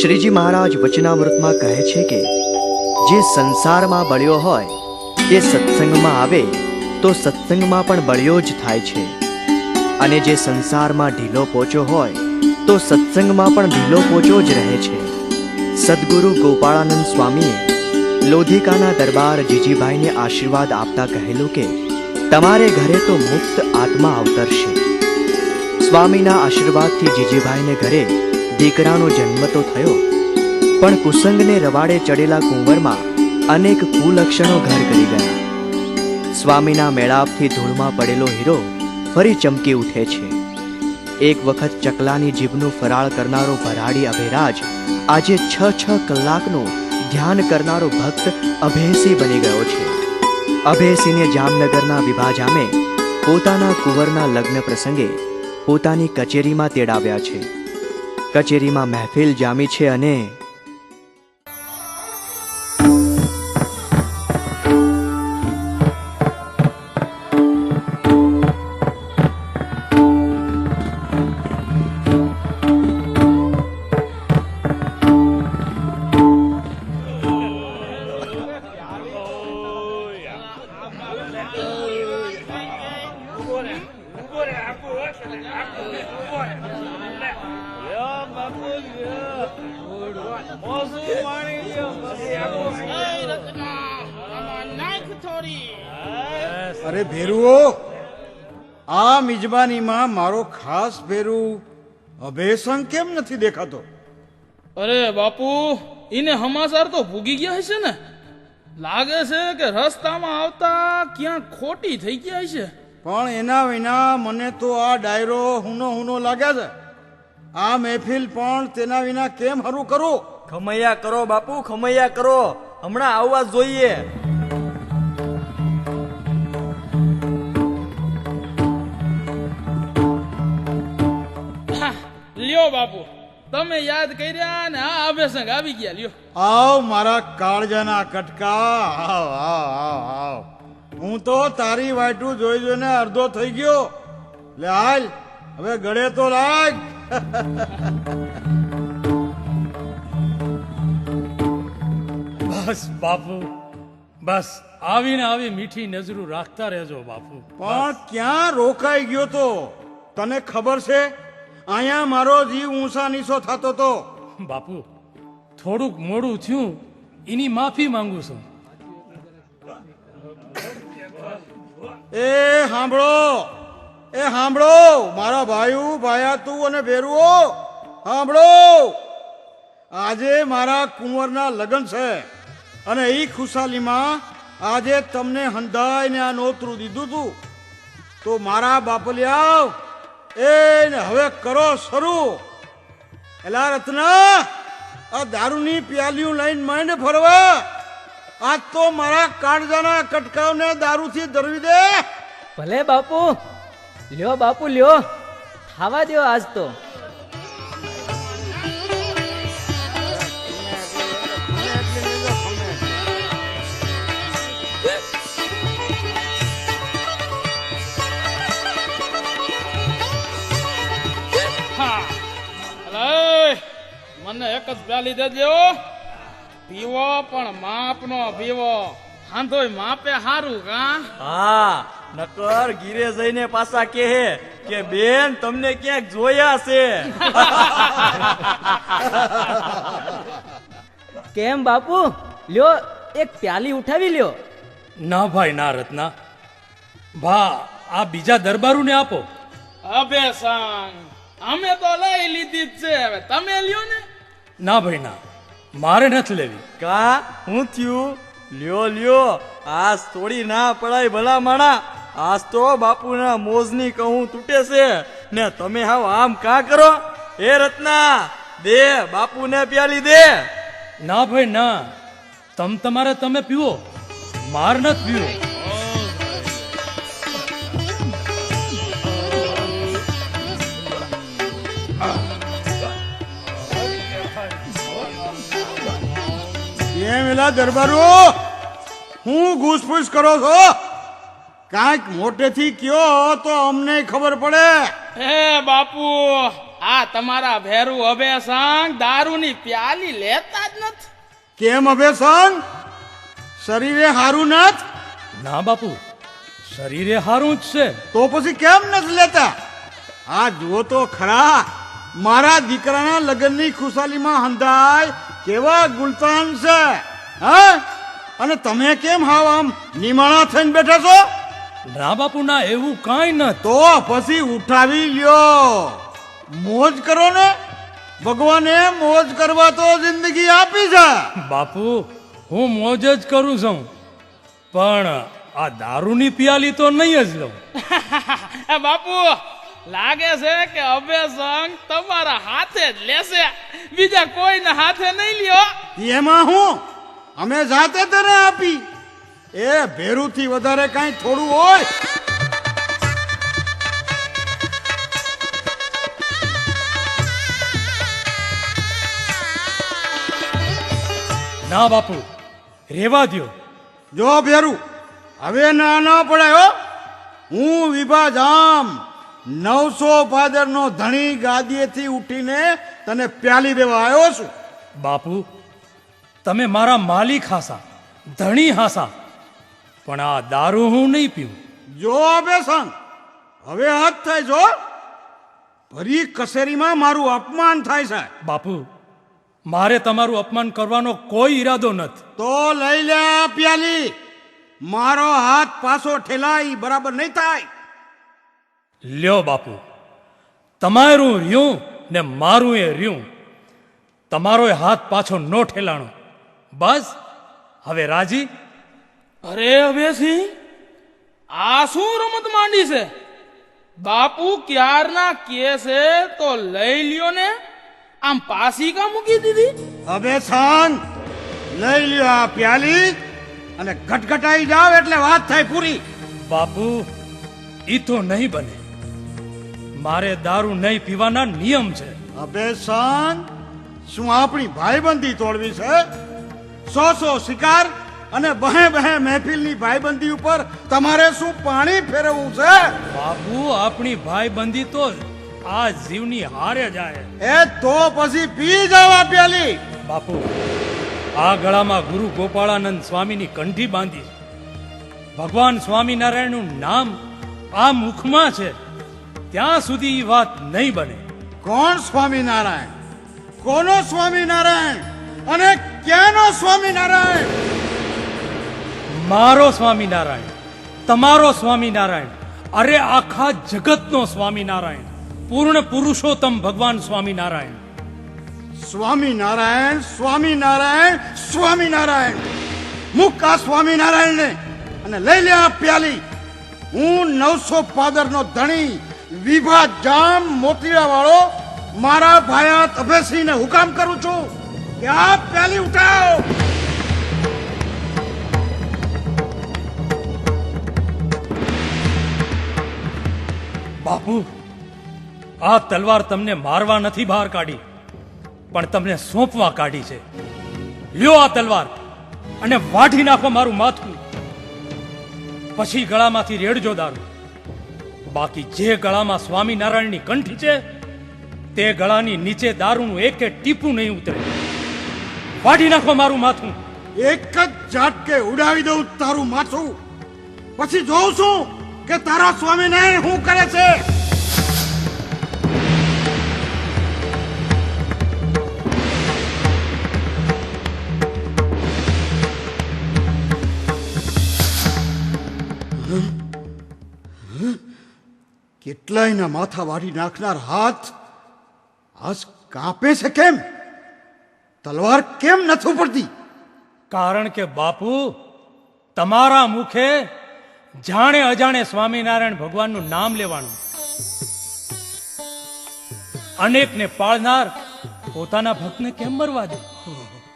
શ્રીજી મહારાજ વચનામૃતમાં કહે છે કે જે સંસારમાં બળ્યો હોય તે સત્સંગમાં આવે તો સત્સંગમાં પણ બળ્યો જ થાય છે, અને જે સંસારમાં ઢીલો પોચો હોય તો સત્સંગમાં પણ ઢીલો પોચો જ રહે છે. સદગુરુ ગોપાળાનંદ સ્વામીએ લોધિકાના દરબાર જીજીભાઈને આશીર્વાદ આપતા કહેલું કે તમારે ઘરે તો મુક્ત આત્મા અવતરશે. સ્વામીના આશીર્વાદથી જીજીભાઈને ઘરે દીકરાનો જન્મ તો થયો, પણ કુસંગને રવાડે ચડેલા કુંવરમાં અનેક કુલક્ષણો ઘર કરી ગયા. સ્વામીના મેળાપથી ધૂળમાં પડેલો હીરો ફરી ચમકી ઉઠે છે. એક વખત ચકલાની જીભનું ફરાળ કરનારો ભરાડી અભેરાજ આજે 6 કલાકનું ધ્યાન કરનારો ભક્ત અભેસી બની ગયો છે. અભેસીને જામનગરના વિભાજામે પોતાના કુંવરના લગ્ન પ્રસંગે પોતાની કચેરીમાં તેડાવ્યા છે. કચેરીમાં મહેફિલ જામી છે અને અરે ભેરુઓ, આ મિજબાનીમાં મારો ખાસ ભેરુ અભેસંગ કેમ નથી દેખાતો? અરે બાપુ, એને હમાસાર તો ભૂગી ગયા હશે ને. લાગે છે કે રસ્તામાં આવતા ક્યાં ખોટી થઈ ગયા હશે. પણ એના વિના મને તો આ ડાયરો હુનો લાગ્યા છે. આ મહેફિલ પણ તેના વિના કેમ હરું કરું? ખમૈયા કરો બાપુ, ખમૈયા કરો, હમણાં આવવા જોઈએ. લ્યો બાપુ, તમે યાદ કર્યા ને આ અભેસંગ આવી ગયા. લ્યો આવ મારા કાળજાના કટકા, આવ આવ આવ આવ. હું તો તારી વાટું જોઈ જોઈને અડધો થઈ ગયો. લે હાલ, હવે ગળે તો લાગ. બસ બાપુ, બસ આવીને આવી મીઠી નજરું રાખતા રહેજો બાપુ. પણ ક્યાં રોકાઈ ગયો તો? તને ખબર છે અહીંયા મારો જીવ ઊંચા નીચો થતો તો. બાપુ, થોડુંક મોડું થયું એની માફી માંગુ છું. એ સાંભળો, એ સાંભળો મારા ભાઈઓ, ભાયાતું અને ભેરુઓ, સાંભળો. આજે મારા કુંવરના લગ્ન છે અને એ ખુશાલીમાં આજે તમને હંધાઈને આ નોતરું દીધું તું. તો મારા બાપલિયાવ એને હવે કરો શરૂ. એલા રત્ના, આ દારૂની પ્યાલીઓ લઈને માંડ ફરવા. આજ તો મારા કાળજાના કટકાવને દારૂથી ધરવી દે. ભલે બાપુ, લ્યો બાપુ લ્યો, ખાવા દો આજ તો. મને એક જ પ્યાલી દેજો. પીવો પણ માપનો પીવો. હાંધોય માપે હારું કા. હા, નકર ગીરે જઈને પાછા કે બેન તમને ક્યાંક જોયા છે. કેમ બાપુ, લ્યો એક પ્યાલી ઉઠાવી લ્યો. ના ભાઈ ના રત્ના, ભા આ બીજા દરબારુને આપો. અભેસંગ અમે તો લઈ લીધી જ છે, હવે તમે લ્યો ને. ના ભાઈ ના, મારે નથી લેવી. કા હું થયું? લ્યો લ્યો, આજ થોડી ના પડાય ભલા માણા. આજ તો બાપુના મોજની કહું તૂટે છે ને તમે હાવ આમ કા કરો? એ રત્ના, દે બાપુને પ્યાલી દે. ના ભાઈ ના, તમારે તમે પીવો, માર નથી પીવો. એમ એલા દરબારો, હું ઘૂસપૂસ કરો છો? કાંઈક મોટેથી કયો તો અમને ખબર પડે. હે બાપુ, આ તમારા ભેરું હવે સંગ દારૂની પ્યાલી લેતા જ નથી. કેમ હવે સંગ શરીરે હારું નથ? ના બાપુ, શરીરે હારું જ છે. તો પછી કેમ નથી લેતા? આ જુઓ તો ખરા, મારા દીકરાના લગ્નની ખુશાલીમાં હંધાય કેવા ગુલતાન છે. હા, અને તમે કેમ હાવ આમ નિમાણા થઈને બેઠા છો? ના બાપુ ના, એવું કાંઈ નથી. તો પછી ઉઠાવી લ્યો, મોજ કરો ને. ભગવાને મોજ કરવા તો જિંદગી આપી છે. બાપુ, હું મોજ જ કરું છું, પણ આ દારૂની પિયાલી તો નહીં જ લઉં. બાપુ લાગે છે કે હવે સંગ તમારા હાથે જ લેશે, બીજા કોઈના હાથે નહીં લ્યો. એમાં હું અમે જાતે તને આપી. એ ભેરુથી વધારે કાંઈ થોડું હોય? ના બાપુ, રેવા દ્યો. જો ભેરું, હવે ના પડાયો. હું વિભા જામ 900 ભાદરનો ધણી ગાદીએથી ઉઠીને તને પ્યાલી દેવા આવ્યો છું. બાપુ, તમે મારા માલિક હાસા, ધણી હાસા, પણ આ દારૂ હું નહીં પીવું. જો બે સંગ, હવે હાથ થાય જો. ભરી કસેરીમાં મારું અપમાન થાય છે. બાપુ, મારે તમારું અપમાન કરવાનો કોઈ ઈરાદો નથી. તો લઈ લે આ પ્યાલી. મારો હાથ પાછો ઠેલાય બરાબર નહીં થાય. લ્યો બાપુ, તમારું રહ્યું ને મારું એ રહ્યું. તમારો હાથ પાછો નો ઠેલાણો. બસ હવે રાજી? અરે હવે સિંહ, આ શું રમત માંડી છે? બાપુ ક્યારના કે છે તો લઈ લ્યો ને, આમ પાસી કા મૂકી દીધી? હવે સંગ લઈ લ્યો આ પ્યાલી અને ઘટઘટાઈ જાવ એટલે વાત થાય પૂરી. બાપુ, ઈ તો નહીં બને. મારે દારૂ નહીં પીવાના નિયમ છે. હવે સંગ શું આપણી ભાઈબંધી તોડવી છે? 100 શિકાર અને બહે મહેફિલની ભાઈબંધી ઉપર તમારે શું પાણી ફેરવવું છે? બાપુ, આપણી ભાઈબંધી તો આ જીવની હારે જાય. એ તો પછી પી જાવ આ પ્યાલી. બાપુ, આ ગળામાં ગુરુ ગોપાળાનંદ સ્વામીની કંઠી બાંધી છે. ભગવાન સ્વામિનારાયણનું નામ આ મુખમાં છે, ત્યાં સુધી ઈ વાત નહીં બને. કોણ સ્વામિનારાયણ? કોનો સ્વામિનારાયણ? અને ક્યાંનો સ્વામિનારાયણ? મારો સ્વામિનારાયણ, તમારો સ્વામિનારાયણ, અરે આખા જગતનો સ્વામિનારાયણ, પૂર્ણ પુરુષોત્તમ ભગવાન સ્વામિનારાયણ. સ્વામિનારાયણ, સ્વામિનારાયણ, સ્વામિનારાયણ. મુક આ સ્વામિનારાયણ ને અને લઈ લે આ પ્યાલી. હું 900 પાદરનો ધણી વિભા જામ મોતીડા વાળો મારા ભાયાત અભેસિંહને હુકામ કરું છું કે આ પ્યાલી ઉઠાવ. બાપુ, આ તલવાર તમને મારવા નથી બહાર કાઢી, પણ તમને સોંપવા કાઢી છે. લ્યો આ તલવાર અને વાઢી નાખો મારું માથું. પછી ગળામાંથી રેડજો દારૂ. બાકી જે ગળામાં સ્વામિનારાયણની કંઠી છે, તે ગળાની નીચે દારૂનું એક ટીપું નહીં ઉતરે. વાઢી નાખો મારું માથું. એક જ ઝાટકે ઉડાવી દઉં તારું માથું. પછી જોઉં છું કે તારા સ્વામિનારાયણ શું કરે છે. કેટલાયના માથા વાળી નાખનાર હાથ આજ કાપે છે કેમ? તલવાર કેમ નથી પડતી? કારણ કે બાપુ, તમારા મુખે જાણે અજાણે સ્વામિનારાયણ ભગવાનનું નામ લેવાનું. અનેકને પાળનાર પોતાના ભક્તને કેમ મરવા દે?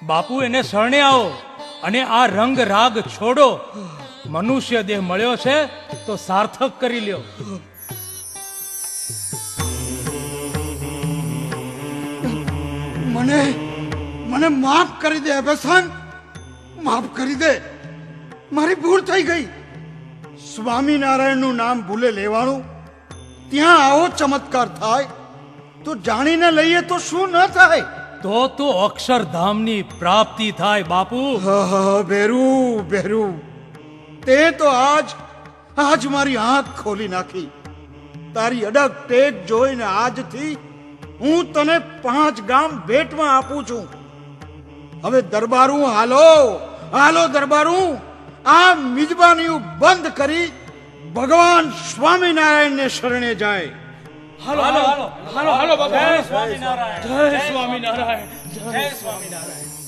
બાપુ, એને શરણે આવો અને આ રંગ રાગ છોડો. મનુષ્ય દેહ મળ્યો છે તો સાર્થક કરી લ્યો. મને માફ કરી દે અભેસાન, માફ કરી દે. મારી ભૂલ થઈ ગઈ. સ્વામિનારાયણનું નામ ભૂલે લેવાનું, ત્યાં આવો ચમત્કાર થાય. તો જાણીને લઈએ તો શું ન થાય? તો અક્ષરધામની પ્રાપ્તિ થાય બાપુ. ભેરુ ભેરુ, તે તો આજ મારી આંખ ખોલી નાખી. તારી અડગ ટેક જોઈને આજથી હું તને 5 ગામ ભેટમાં આપું છું. હવે દરબારું હાલો દરબારું, આ મિજબાનીઓ બંધ કરી ભગવાન સ્વામિનારાયણને શરણે જાય. હાલો હાલો હાલો હાલો બાપુ. જય સ્વામિનારાયણ. જય સ્વામિનારાયણ. જય સ્વામિનારાયણ.